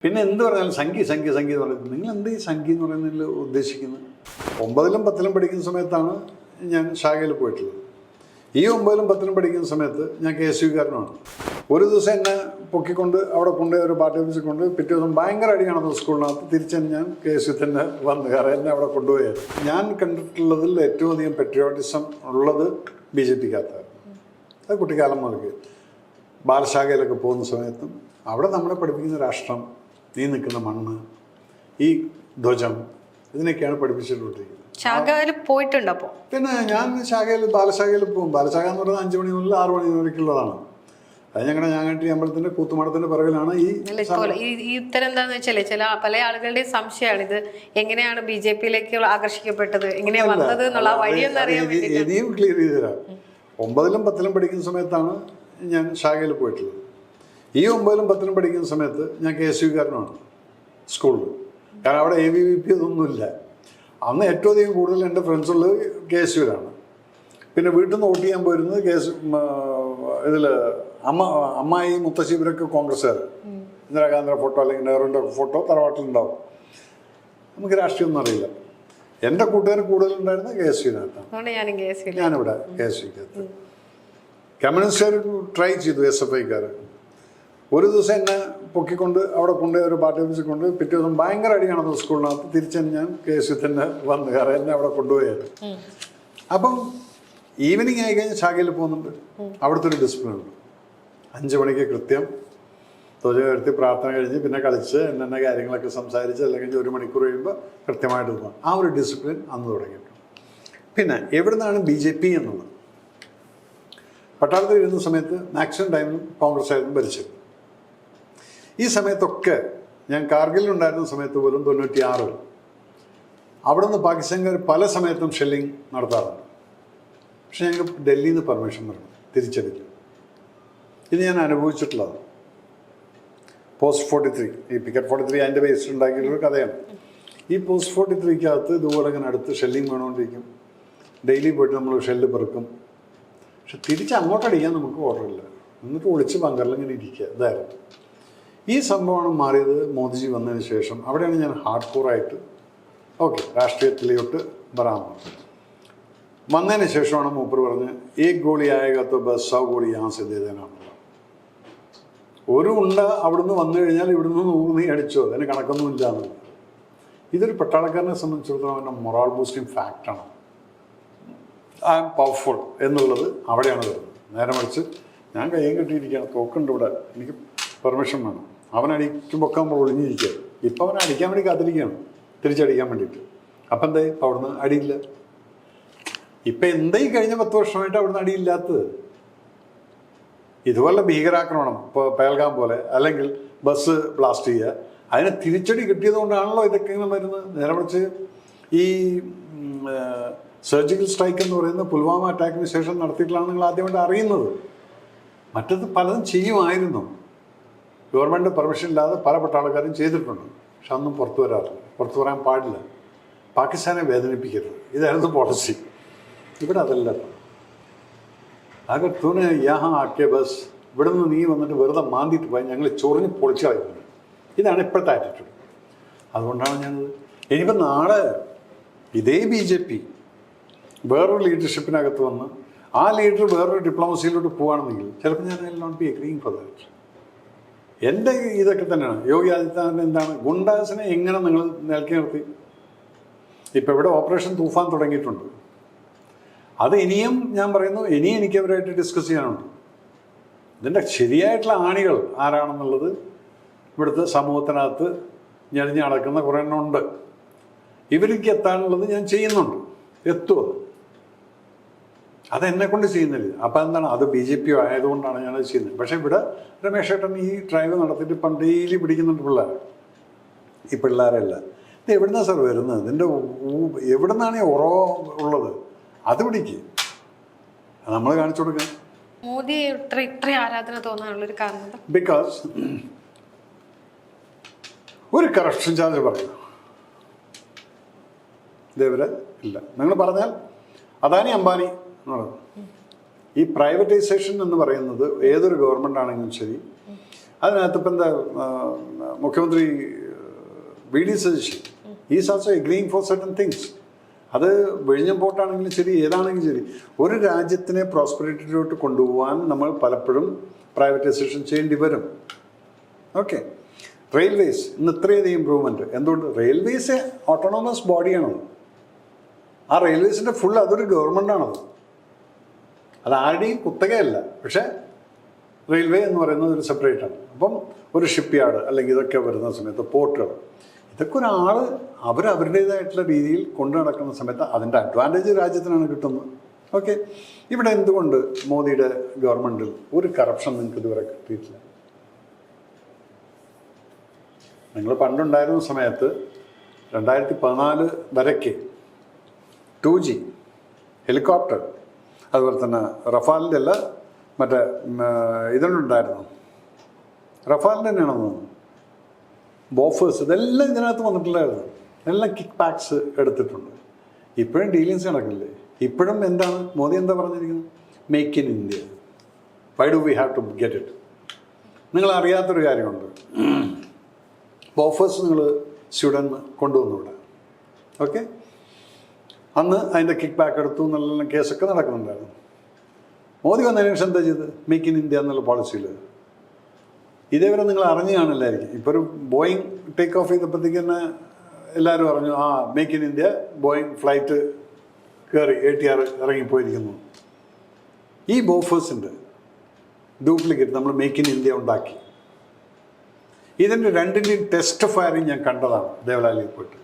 പിന്നെ എന്ത് പറഞ്ഞാലും സംഖ്യ എന്ന് പറയുന്നത് നിങ്ങൾ എന്ത് ഈ സംഖ്യ എന്ന് പറയുന്നതിൽ ഉദ്ദേശിക്കുന്നത്? 9ലും 10ലും പഠിക്കുന്ന സമയത്താണ് ഞാൻ ശാഖയിൽ പോയിട്ടുള്ളത്. ഈ 9ലും 10ലും പഠിക്കുന്ന സമയത്ത് ഞാൻ KSUക്കാരനാണ്. ഒരു ദിവസം എന്നെ പൊക്കിക്കൊണ്ട് അവിടെ കൊണ്ടുപോയി ഒരു പാർട്ടി ഓഫീസിൽ കൊണ്ട് പിറ്റേ ദിവസം ഭയങ്കര അടിയാണെന്ന് സ്കൂളിനകത്ത് തിരിച്ച് ഞാൻ KSU തന്നെ വന്നു. കാരണം എന്നെ അവിടെ കൊണ്ടുപോയത് ഞാൻ കണ്ടിട്ടുള്ളതിൽ ഏറ്റവും അധികം പെട്രിയോട്ടിസം ഉള്ളത് BJPക്കകത്താണ്. അത് കുട്ടിക്കാലം മുതൽക്ക് ബാലശാഖയിലൊക്കെ പോകുന്ന സമയത്തും അവിടെ നമ്മളെ പഠിപ്പിക്കുന്ന രാഷ്ട്രം, നീ നിൽക്കുന്ന മണ്ണ്, ഈ ധ്വജം, ഇതിനൊക്കെയാണ് പഠിപ്പിച്ചിട്ടുകൊണ്ടിരിക്കുന്നത്. ശാഖയിൽ പോയിട്ടുണ്ട്. അപ്പോൾ പിന്നെ ഞാൻ ബാലശാഖയിൽ പോകും. ബാലശാഖ എന്ന് പറയുന്നത് 5 മണി മുതൽ 6 മണി വരേക്കുള്ളതാണ്. അത് ഞങ്ങളുടെ ഞാങ്ങാട്ടി അമ്പലത്തിന്റെ കൂത്തുമാടത്തിന്റെ പിറകിലാണ് ഈ ഇത്തരം എന്താന്ന് വെച്ചാല് പല ആളുകളുടെ സംശയമാണ് ഇത് എങ്ങനെയാണ് BJPയിലേക്ക് ആകർഷിക്കപ്പെട്ടത്, എങ്ങനെയാ വന്നത് എന്നുള്ള വഴിയൊന്നും അറിയാൻ വേണ്ടി ഇനിയും ക്ലിയർ ചെയ്ത് തരാം. 9ലും 10ലും പഠിക്കുന്ന സമയത്താണ് ഞാൻ ശാഖയിൽ പോയിട്ടുള്ളത്. ഈ 9ലും 10ലും പഠിക്കുന്ന സമയത്ത് ഞാൻ KSUക്കാരനാണ് സ്കൂളിൽ. കാരണം അവിടെ ABVP ഒന്നുമില്ല. അന്ന് ഏറ്റവും അധികം കൂടുതൽ എൻ്റെ ഫ്രണ്ട്സുള്ളത് KSUവിലാണ്. പിന്നെ വീട്ടിൽ നിന്ന് വോട്ട് ചെയ്യാൻ പോയിരുന്നത് ഇതിൽ അമ്മായി മുത്തശ്ശി ഇവരൊക്കെ കോൺഗ്രസ്സുകാർ. ഇന്ദിരാഗാന്ധിയുടെ ഫോട്ടോ അല്ലെങ്കിൽ നെഹ്റുവിൻ്റെ ഫോട്ടോ തറവാട്ടിലുണ്ടാവും. നമുക്ക് രാഷ്ട്രീയമൊന്നും അറിയില്ല. എൻ്റെ കൂട്ടുകാർ കൂടുതലുണ്ടായിരുന്നത് KSUവിനകത്താണ്. ഞാനിവിടെ KSUക്കകത്ത്. കമ്മ്യൂണിസ്റ്റുകാർ ട്രൈ ചെയ്തു, SFIക്കാർ. ഒരു ദിവസം എന്നെ പൊക്കിക്കൊണ്ട് അവിടെ കൊണ്ടുപോയി ഒരു പാർട്ടി ഓഫീസിൽ കൊണ്ട് പിറ്റേ ദിവസം ഭയങ്കര അടിയാണെന്ന് സ്കൂളിനകത്ത് തിരിച്ച് ഞാൻ KSU തന്നെ വന്നു. കാരണം എന്നെ അവിടെ കൊണ്ടുപോയത്. അപ്പം ഈവനിങ് ആയി കഴിഞ്ഞ് ശാഖയിൽ പോകുന്നുണ്ട്. അവിടുത്തെ ഒരു ഡിസിപ്ലിൻ ഉണ്ട്. 5 മണിക്ക് കൃത്യം ധ്വജം ഉയർത്തി പ്രാർത്ഥന കഴിഞ്ഞ് പിന്നെ കളിച്ച് എന്നെ കാര്യങ്ങളൊക്കെ സംസാരിച്ച് അല്ലെങ്കിൽ 1 മണിക്കൂർ കഴിയുമ്പോൾ കൃത്യമായിട്ട് പോകാം. ആ ഒരു ഡിസിപ്ലിൻ അന്ന് തുടങ്ങിയിട്ടുണ്ട്. പിന്നെ എവിടുന്നാണ് BJP എന്നുള്ളത്? പട്ടാളത്തിൽ ഇരുന്ന സമയത്ത് മാക്സിമം ടൈമിലും കോൺഗ്രസ് ആയിരുന്നു ഭരിച്ചത്. ഈ സമയത്തൊക്കെ ഞാൻ കാർഗിലുണ്ടായിരുന്ന സമയത്ത് പോലും 96 അവിടെ നിന്ന് പാകിസ്ഥാൻകാർ പല സമയത്തും ഷെല്ലിങ് നടത്താറുണ്ട്. പക്ഷെ ഞങ്ങൾ ഡൽഹിയിൽ നിന്ന് പെർമിഷൻ വരണം തിരിച്ചടിക്കും. ഇത് ഞാൻ അനുഭവിച്ചിട്ടുള്ളത്. പോസ്റ്റ് 43 ഈ പിക്കറ്റ് 43 അതിൻ്റെ ബേസിൽ ഉണ്ടാക്കിയിട്ടൊരു കഥയാണ്. ഈ പോസ്റ്റ് 43ക്കകത്ത് ഇതുപോലെ ഇങ്ങനെ അടുത്ത് ഷെല്ലിങ് വേണമെന്നിരിക്കും. ഡെയിലി പോയിട്ട് നമ്മൾ ഷെല്ല് പെറുക്കും. പക്ഷെ തിരിച്ച് അങ്ങോട്ടടിക്കാൻ നമുക്ക് ഓർഡറില്ല. എന്നിട്ട് ഒളിച്ച് ബങ്കറിൽ ഇങ്ങനെ ഇരിക്കുക. ഇതായിരുന്നു ഈ സംഭവമാണ് മാറിയത് മോദിജി വന്നതിന് ശേഷം. അവിടെയാണ് ഞാൻ ഹാർഡ് കോറായിട്ട് രാഷ്ട്രീയത്തിലോട്ട് വരാൻ വന്നതിന് ശേഷമാണ് മൂപ്പർ പറഞ്ഞ് ഏക് ഗോളി ആയകത്തോ ബസ് 100 ഗോളി യാസെ ദേനാണുള്ളത്. ഒരു ഉണ്ട അവിടുന്ന് വന്നു കഴിഞ്ഞാൽ ഇവിടുന്ന് 100 നീ അടിച്ചോ, അതിന് കണക്കൊന്നുമില്ല എന്നുള്ളത്. ഇതൊരു പട്ടാളക്കാരനെ സംബന്ധിച്ചിടത്തോളം അവൻ്റെ മൊറാൾ ബൂസ്റ്റിംഗ് ഫാക്റ്റാണ്. ഐ ആം പവർഫുൾ എന്നുള്ളത് അവിടെയാണ് വരുന്നത്. നേരെ മറിച്ച് ഞാൻ കയ്യും കെട്ടിയിരിക്കുകയാണ്, തോക്കുണ്ട് ഇവിടെ, എനിക്ക് പെർമിഷൻ വേണം. അവനടിക്കുമ്പോൾ ഒക്കെ നമ്മൾ ഒളിഞ്ഞിരിക്കുക. ഇപ്പം അവനെ അടിക്കാൻ വേണ്ടി കാത്തിരിക്കുകയാണ്, തിരിച്ചടിക്കാൻ വേണ്ടിയിട്ട്. അപ്പം എന്തായി? അവിടുന്ന് അടിയില്ല. ഇപ്പം എന്തായി കഴിഞ്ഞ 10 വർഷമായിട്ട് അവിടുന്ന് അടിയില്ലാത്തത്? ഇതുപോലെ ഭീകരാക്രമണം, ഇപ്പോൾ പേൽഗാം പോലെ, അല്ലെങ്കിൽ ബസ് ബ്ലാസ്റ്റ് ചെയ്യുക, അതിന് തിരിച്ചടി കിട്ടിയത് കൊണ്ടാണല്ലോ ഇതൊക്കെ ഇങ്ങനെ വരുന്നത്. നേരെ മറിച്ച് ഈ സർജിക്കൽ സ്ട്രൈക്ക് എന്ന് പറയുന്നത് പുൽവാമ അറ്റാക്കിന് ശേഷം നടത്തിയിട്ടാണ് നിങ്ങൾ ആദ്യമായിട്ട് അറിയുന്നത്. മറ്റത് പലതും ചെയ്യുമായിരുന്നു. ഗവൺമെൻറ് പെർമിഷൻ ഇല്ലാതെ പല പട്ടാളക്കാരും ചെയ്തിട്ടുണ്ട്. പക്ഷെ അതൊന്നും പുറത്തു വരാറില്ല, പുറത്തു വരാൻ പാടില്ല. പാകിസ്ഥാനെ വേദനിപ്പിക്കരുത്, ഇതായിരുന്നു പോളിസി. ഇവിടെ അതല്ല. അगर तूने यहाँ आके बस ഇവിടെ നിന്ന് നീ വന്നിട്ട് വെറുതെ മാന്തിയിട്ട് പോയി ഞങ്ങൾ ചൊറിഞ്ഞ് പൊളിച്ച് കളയുന്നത്. ഇതാണ് ഇപ്പോഴത്തെ ആറ്റിറ്റ്യൂഡ്. അതുകൊണ്ടാണ് ഞാനത് ഇനിയിപ്പോൾ നാളെ ഇതേ BJP വേറൊരു ലീഡർഷിപ്പിനകത്ത് വന്ന് ആ ലീഡർ വേറൊരു ഡിപ്ലോമസിയിലോട്ട് പോവുകയാണെന്നെങ്കിൽ ചിലപ്പോൾ ഞാൻ I will not be agreeing for that. എൻ്റെ ഇതൊക്കെ തന്നെയാണ്. യോഗി ആദിത്യനാഥിന് എന്താണ് ഗുണ്ടാസിനെ എങ്ങനെ നിങ്ങൾ നിലക്കി നിർത്തി? ഇപ്പം ഇവിടെ ഓപ്പറേഷൻ തൂഫാൻ തുടങ്ങിയിട്ടുണ്ട്. അത് ഇനിയും ഞാൻ പറയുന്നു, ഇനിയും എനിക്ക് അവരായിട്ട് ഡിസ്കസ് ചെയ്യാനുണ്ട്. ഇതിൻ്റെ ശരിയായിട്ടുള്ള ആണികൾ ആരാണെന്നുള്ളത് ഇവിടുത്തെ സമൂഹത്തിനകത്ത് ഞെളിഞ്ഞ് നടക്കുന്ന കുറേ എണ്ണം ഉണ്ട്. ഇവർക്ക് എത്താനുള്ളത് ഞാൻ ചെയ്യുന്നുണ്ട്, എത്തുമോ? അതെന്നെക്കൊണ്ട് ചെയ്യുന്നില്ല. അപ്പം എന്താണ്, അത് BJP ആയതുകൊണ്ടാണ് ഞാനത് ചെയ്യുന്നത്. പക്ഷേ ഇവിടെ രമേശ് ഏട്ടൻ ഈ ഡ്രൈവ് നടത്തിയിട്ട് ഇപ്പം ഡെയിലി പിടിക്കുന്നുണ്ട് പിള്ളേർ. ഈ പിള്ളേരല്ല ഇത് എവിടുന്നാണ് സാർ വരുന്നത്? ഇതിൻ്റെ എവിടുന്നാണ് ഈ ഉറവ ഉള്ളത്? അത് പിടിക്കുക, നമ്മൾ കാണിച്ചു കൊടുക്കുക. മോദി ഇത്ര ആരാധന തോന്നാനുള്ളൊരു കാരണം ബിക്കോസ് ഒരു കറപ്ഷൻ ചാർജ് പറയുന്നു ഇതേവരെ ഇല്ല. നിങ്ങൾ പറഞ്ഞാൽ അദാനി അംബാനി എന്ന് പറയുന്നത് ഈ പ്രൈവറ്റൈസേഷൻ എന്ന് പറയുന്നത് ഏതൊരു ഗവൺമെൻറ് ആണെങ്കിലും ശരി, അതിനകത്ത് ഇപ്പം എന്താ മുഖ്യമന്ത്രി V D Satheesan is also agreeing for certain things. അത് വിഴിഞ്ഞം പോർട്ടാണെങ്കിലും ശരി, ഏതാണെങ്കിലും ശരി, ഒരു രാജ്യത്തിനെ പ്രോസ്പെരിറ്റിയിലോട്ട് കൊണ്ടുപോകാൻ നമ്മൾ പലപ്പോഴും പ്രൈവറ്റൈസേഷൻ ചെയ്യേണ്ടി വരും. ഓക്കെ, റെയിൽവേസ് ഇന്ന് ഇത്രയധികം ഇമ്പ്രൂവ്മെൻറ്റ്. എന്തുകൊണ്ട്? റെയിൽവേസ് ഓട്ടോണോമസ് ബോഡിയാണത്. ആ റെയിൽവേസിൻ്റെ ഫുൾ അതൊരു ഗവൺമെൻറ്റാണത്. അത് ആരുടെയും കുത്തകയല്ല. പക്ഷേ റെയിൽവേ എന്ന് പറയുന്നത് ഒരു സെപ്പറേറ്റാണ്. അപ്പം ഒരു ഷിപ്പ് യാർഡ് അല്ലെങ്കിൽ ഇതൊക്കെ വരുന്ന സമയത്ത് പോർട്ടുകൾ, ഇതൊക്കെ ഒരാൾ അവരുടേതായിട്ടുള്ള രീതിയിൽ കൊണ്ടു നടക്കുന്ന സമയത്ത് അതിൻ്റെ അഡ്വാൻറ്റേജ് രാജ്യത്തിനാണ് കിട്ടുന്നത്. ഓക്കെ, ഇവിടെ എന്തുകൊണ്ട് മോദിയുടെ ഗവൺമെൻറ്റിൽ ഒരു കറപ്ഷൻ നിങ്ങൾക്ക് ഇതുവരെ കിട്ടിയിട്ടില്ല? നിങ്ങൾ പണ്ടുണ്ടായിരുന്ന സമയത്ത് 2014 വരയ്ക്ക് 2G ഹെലികോപ്റ്റർ, അതുപോലെ തന്നെ റഫാലിൻ്റെ അല്ല മറ്റേ ഇതുണ്ടായിരുന്നു, റഫാലിൻ്റെ തന്നെയാണെന്ന് തോന്നുന്നു, ബോഫേഴ്സ്, ഇതെല്ലാം ഇതിനകത്ത് വന്നിട്ടില്ലായിരുന്നു. എല്ലാം കിക്ക് ബാക്സ് എടുത്തിട്ടുണ്ട്. ഇപ്പോഴും ഡീലിങ്സ് നടക്കില്ലേ? ഇപ്പോഴും എന്താണ് മോദി എന്താ പറഞ്ഞിരിക്കുന്നത്? Make in India. Why do we have to get it? നിങ്ങൾ അറിയാത്തൊരു കാര്യമുണ്ട്. ബോഫേഴ്സ് നിങ്ങൾ സ്വീഡൻ കൊണ്ടുവന്നു ഇവിടെ. ഓക്കെ, അന്ന് അതിൻ്റെ കിക്ക് ബാക്ക് എടുത്തു എന്നുള്ള കേസൊക്കെ നടക്കുന്നുണ്ടായിരുന്നു. മോദി വന്നതിന് ശേഷം എന്താ ചെയ്ത്? മേക്ക് ഇൻ ഇന്ത്യ എന്നുള്ള പോളിസിയിൽ ഇതേവരെ നിങ്ങൾ അറിഞ്ഞു കാണില്ലായിരിക്കും. ഇപ്പോൾ ഒരു ബോയിങ് ടേക്ക് ഓഫ് ചെയ്തപ്പോഴത്തേക്ക് തന്നെ എല്ലാവരും പറഞ്ഞു, ആ make in India, Boeing flight കയറി ATR ഇറങ്ങിപ്പോയിരിക്കുന്നു. ഈ ബോഫേഴ്സിൻ്റെ ഡ്യൂപ്ലിക്കേറ്റ് നമ്മൾ മേക്ക് ഇൻ ഇന്ത്യ ഉണ്ടാക്കി. ഇതിൻ്റെ രണ്ടിൻ്റെയും ടെസ്റ്റ് ഫയറിങ് ഞാൻ കണ്ടതാണ് ദേവലാലിയിൽ പോയിട്ട്.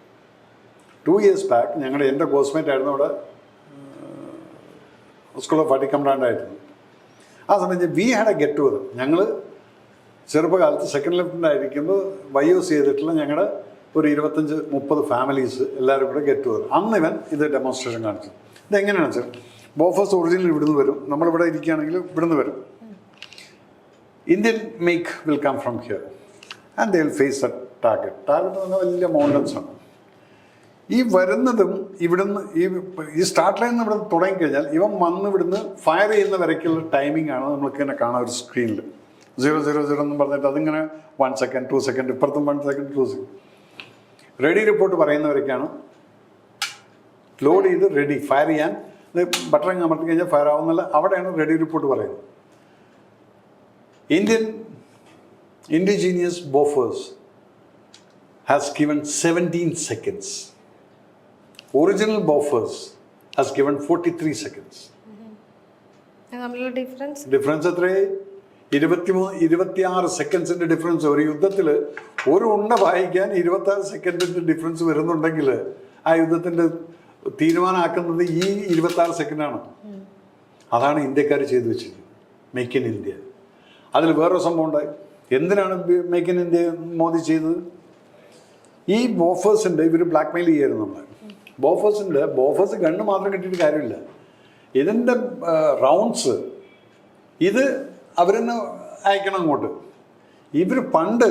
2 years ബാക്ക് എൻ്റെ കോസ്മേറ്റ് ആയിരുന്നു അവിടെ, സ്കൂൾ ഓഫ് ആർട്ട് കമാൻഡായിരുന്നു. ആ സമയത്ത് we had A get together. ഞങ്ങൾ ചെറുപ്പകാലത്ത് സെക്കൻഡ് ലെഫ്റ്റനൻ്റ് ആയിരിക്കുമ്പോൾ YOC ചെയ്തിട്ടുള്ള ഞങ്ങളുടെ ഒരു 25-30 ഫാമിലീസ് എല്ലാവരും കൂടെ ഗെറ്റ് ടുഗദർ. അന്ന് ഇവൻ ഇത് ഡെമോൺസ്ട്രേഷൻ കാണിച്ചു. ഇതെങ്ങനെയാണെന്ന് വെച്ചാൽ ബോഫേഴ്സ് ഒറിജിനൽ ഇവിടുന്ന് വരും, നമ്മളിവിടെ ഇരിക്കുകയാണെങ്കിൽ ഇവിടുന്ന് വരും. Indian make will come from here and they will face a target. Target എന്ന് പറഞ്ഞാൽ വലിയ മൗണ്ടൻസാണ്. ഈ വരുന്നതും ഇവിടുന്ന് ഈ സ്റ്റാർട്ട് ലൈനിൽ നിന്ന് ഇവിടെ തുടങ്ങിക്കഴിഞ്ഞാൽ ഇവൻ വന്ന് ഇവിടുന്ന് ഫയർ ചെയ്യുന്ന വരയ്ക്കുള്ള ടൈമിംഗ് ആണ് നമ്മൾക്ക് തന്നെ കാണാം ഒരു സ്ക്രീനിൽ. 000 എന്ന് പറഞ്ഞിട്ട് അതിങ്ങനെ 1 second 2 second ഇപ്പുറത്തും 1 second 2 second റെഡി റിപ്പോർട്ട് പറയുന്നവരൊക്കെയാണ് ലോഡ് ചെയ്ത് റെഡി ഫയർ ചെയ്യാൻ. ബട്ടൺ അമർത്തി കഴിഞ്ഞാൽ ഫയർ ആവുന്നില്ല, അവിടെയാണ് റെഡി റിപ്പോർട്ട് പറയുന്നത്. Indian indigenous Bofors has given 17 seconds. Original Bofors has given 43 seconds. Difference എത്രയായി? 26 സെക്കൻഡ്സിൻ്റെ ഡിഫറൻസ്. ഒരു യുദ്ധത്തിൽ ഒരു ഉണ്ട വായിക്കാൻ 26 സെക്കൻഡിൻ്റെ ഡിഫറൻസ് വരുന്നുണ്ടെങ്കിൽ ആ യുദ്ധത്തിൻ്റെ തീരുമാനമാക്കുന്നത് ഈ 26 സെക്കൻഡാണ്. അതാണ് ഇന്ത്യക്കാർ ചെയ്തു വെച്ചിരിക്കുന്നത് മേക്ക് ഇൻ ഇന്ത്യ. അതിൽ വേറൊരു സംഭവം ഉണ്ടായി. എന്തിനാണ് മേക്ക് ഇൻ ഇന്ത്യ മോദി ചെയ്തത്? ഈ ബോഫേഴ്സിൻ്റെ ഇവർ ബ്ലാക്ക് മെയിൽ ചെയ്യായിരുന്നു നമ്മളെ. ബോഫേഴ്സ് ഗണ്ണ് മാത്രം കിട്ടിയിട്ട് കാര്യമില്ല. ഇതിൻ്റെ റൗണ്ട്സ് ഇത് അവരെന്നെ അയക്കണം അങ്ങോട്ട്. ഇവർ പണ്ട്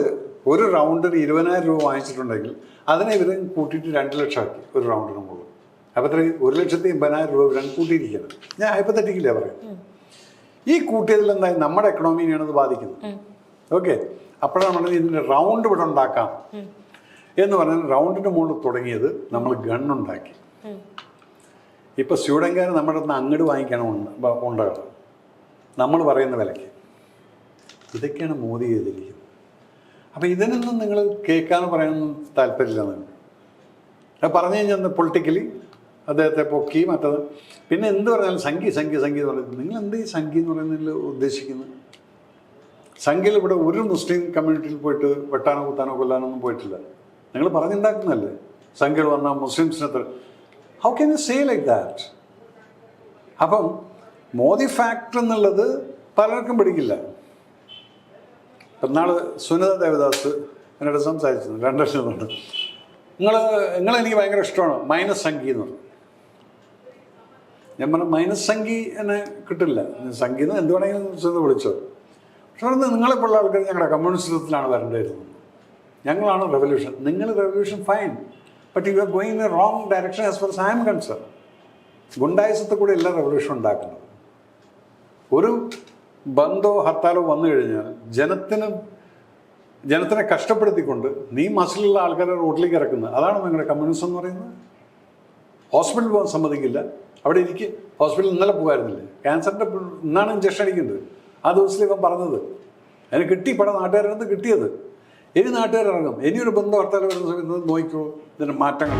ഒരു റൗണ്ടിന് 20,000 രൂപ വാങ്ങിച്ചിട്ടുണ്ടെങ്കിൽ അതിനെ ഇവർ കൂട്ടിയിട്ട് 2 ലക്ഷം ആക്കി ഒരു റൗണ്ടിന് മുകളിൽ. അപ്പോൾ അത്ര 1,80,000 രൂപ ഇവരാണ് കൂട്ടിയിരിക്കുന്നത്. ഞാൻ ഹൈപ്പത്തറ്റിക്കില്ല പറയാം. ഈ കൂട്ടിയതിൽ എന്തായി? നമ്മുടെ എക്കണോമിനെയാണ് അത് ബാധിക്കുന്നത്. ഓക്കെ, അപ്പോഴാണ് നമ്മൾ ഇതിൻ്റെ റൗണ്ട് ഇവിടെ ഉണ്ടാക്കാം എന്ന് പറഞ്ഞാൽ റൗണ്ടിൻ്റെ മുകളിൽ തുടങ്ങിയത് നമ്മൾ ഗണ്ണുണ്ടാക്കി. ഇപ്പോൾ സ്വീഡൻകാർ നമ്മുടെ അടുത്ത് അങ്ങോട്ട് വാങ്ങിക്കണം ഉണ്ടാകും നമ്മൾ പറയുന്ന വിലയ്ക്ക്. ഇതൊക്കെയാണ് മോദി ചെയ്തിരിക്കുന്നത്. അപ്പോൾ ഇതിനൊന്നും നിങ്ങൾ കേൾക്കാനും പറയാനൊന്നും താല്പര്യമില്ല. നിങ്ങൾക്ക് അത് പറഞ്ഞു കഴിഞ്ഞാൽ പൊളിറ്റിക്കലി അദ്ദേഹത്തെ പൊക്കി മറ്റത്. പിന്നെ എന്ത് പറഞ്ഞാലും സംഖ്യ എന്ന് പറയുന്നത്, നിങ്ങൾ എന്ത് ഈ സംഖ്യ എന്ന് പറയുന്നതിൽ ഉദ്ദേശിക്കുന്നത്? സംഖ്യയിൽ ഇവിടെ ഒരു മുസ്ലിം കമ്മ്യൂണിറ്റിയിൽ പോയിട്ട് വെട്ടാനോ കുത്താനോ കൊല്ലാനോ ഒന്നും പോയിട്ടില്ല. നിങ്ങൾ പറഞ്ഞുണ്ടാക്കുന്നതല്ലേ സംഖ്യകൾ വന്നാൽ മുസ്ലിംസിനത്ര. How can you say like that? അപ്പം മോദി ഫാക്ടർ എന്നുള്ളത് പലർക്കും പിടിക്കില്ല. ഇന്നാൾ സുനിത ദേവദാസ് എന്നോട് സംസാരിച്ചിരുന്നു 2 ലക്ഷം കൊണ്ട്. നിങ്ങളെനിക്ക് ഭയങ്കര ഇഷ്ടമാണ് മൈനസ് സംഖ്യ എന്ന് പറഞ്ഞു. ഞാൻ പറഞ്ഞു മൈനസ് സംഖ്യ എന്നെ കിട്ടില്ല, സംഖ്യ എന്ന് എന്ത് വേണമെങ്കിലും സുനിത വിളിച്ചോ. പക്ഷെ പറഞ്ഞത് നിങ്ങളെപ്പോഴുള്ള ആൾക്കാർ ഞങ്ങളുടെ കമ്മ്യൂണിസത്തിലാണ് വരേണ്ടിയിരുന്നത്. ഞങ്ങളാണ് റെവല്യൂഷൻ. നിങ്ങൾ revolution fine, but you are going in A wrong direction as far I am concern. ഗുണ്ടായുസത്തെ കൂടെ എല്ലാ റെവല്യൂഷൻ ഉണ്ടാക്കുന്നത്. ഒരു ബന്ധോ ഹർത്താലോ വന്നു കഴിഞ്ഞാൽ ജനത്തിന് ജനത്തിനെ കഷ്ടപ്പെടുത്തിക്കൊണ്ട് നീ മസിലുള്ള ആൾക്കാരെ റോഡിലേക്ക് ഇറക്കുന്നത്. അതാണ് നിങ്ങളുടെ കമ്മ്യൂണിസം എന്ന് പറയുന്നത്. ഹോസ്പിറ്റലിൽ പോകാൻ സമ്മതിക്കില്ല. അവിടെ എനിക്ക് ഹോസ്പിറ്റലിൽ ഇന്നലെ പോകുമായിരുന്നില്ലേ, ക്യാൻസറിൻ്റെ ഇന്നാണ് ഇഞ്ചക്ഷൻ അടിക്കുന്നത്. ആ ദിവസത്തിൽ ഇവൻ പറഞ്ഞത് അതിന് കിട്ടി, പടം നാട്ടുകാരുടെ അടുത്ത് കിട്ടിയത്. ഇനി നാട്ടുകാരിറങ്ങും. ഇനിയൊരു ബന്ധം വർത്താനം വരുന്ന സമയത്ത് നോക്കിക്കോളൂ ഇതിൻ്റെ മാറ്റങ്ങൾ.